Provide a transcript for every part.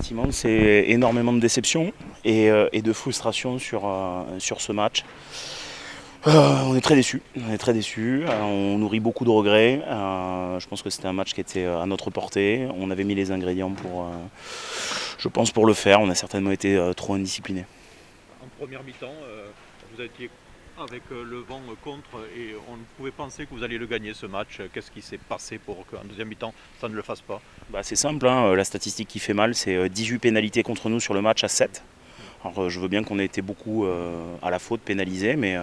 effectivement, c'est énormément de déception et de frustration sur ce match. On est très déçus, on nourrit beaucoup de regrets. Je pense que c'était un match qui était à notre portée. On avait mis les ingrédients je pense, pour le faire. On a certainement été trop indisciplinés. En première mi-temps, vous étiez avec le vent contre et on pouvait penser que vous alliez le gagner ce match. Qu'est-ce qui s'est passé pour qu'en deuxième mi-temps ça ne le fasse pas? C'est simple, hein. La statistique qui fait mal, c'est 18 pénalités contre nous sur le match à 7. Alors, je veux bien qu'on ait été beaucoup à la faute pénalisés, mais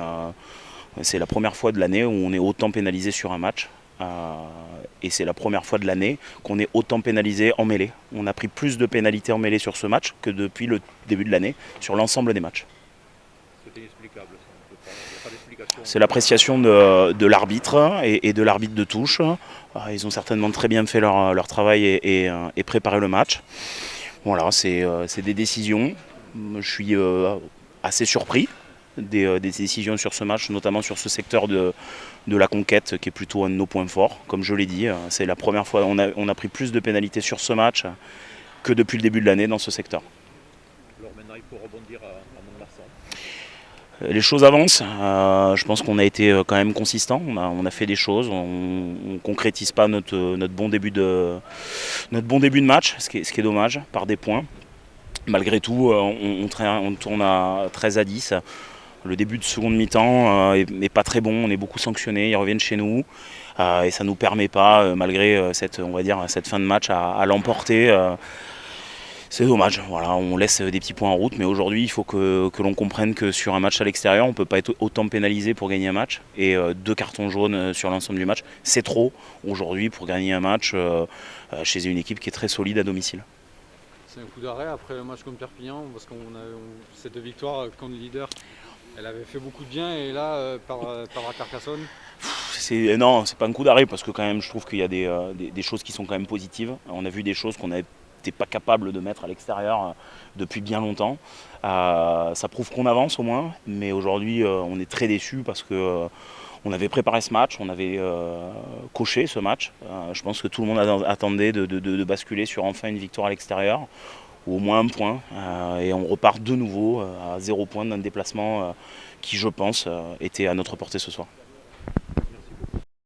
c'est la première fois de l'année où on est autant pénalisé sur un match. Et c'est la première fois de l'année qu'on est autant pénalisé en mêlée. On a pris plus de pénalités en mêlée sur ce match que depuis le début de l'année sur l'ensemble des matchs. C'était inexplicable, ça. Il n'y a pas d'explication. C'est l'appréciation de l'arbitre et de l'arbitre de touche. Ils ont certainement très bien fait leur travail et préparé le match. Voilà, c'est des décisions. Je suis assez surpris des décisions sur ce match, notamment sur ce secteur de la conquête qui est plutôt un de nos points forts. Comme je l'ai dit, c'est la première fois on a pris plus de pénalités sur ce match que depuis le début de l'année dans ce secteur. Alors maintenant il faut rebondir à Mont-de-Marsan. Les choses avancent, je pense qu'on a été quand même consistant, on a fait des choses, on ne concrétise pas notre bon début de match, ce qui est dommage, par des points. Malgré tout, on tourne à 13 à 10. Le début de seconde mi-temps n'est pas très bon, on est beaucoup sanctionnés, ils reviennent chez nous et ça ne nous permet pas, malgré cette fin de match, à l'emporter. C'est dommage, voilà, on laisse des petits points en route, mais aujourd'hui il faut que l'on comprenne que sur un match à l'extérieur, on ne peut pas être autant pénalisé pour gagner un match. Et 2 cartons jaunes sur l'ensemble du match, c'est trop aujourd'hui pour gagner un match chez une équipe qui est très solide à domicile. C'est un coup d'arrêt après le match contre Perpignan, parce cette victoire contre le leader, elle avait fait beaucoup de bien, et là, par la Carcassonne. Non, c'est pas un coup d'arrêt, parce que quand même je trouve qu'il y a des choses qui sont quand même positives. On a vu des choses qu'on n'était pas capable de mettre à l'extérieur depuis bien longtemps. Ça prouve qu'on avance au moins, mais aujourd'hui on est très déçus parce que on avait préparé ce match, on avait coché ce match. Je pense que tout le monde attendait de basculer sur enfin une victoire à l'extérieur, ou au moins un point. Et on repart de nouveau à 0 point d'un déplacement qui, je pense, était à notre portée ce soir.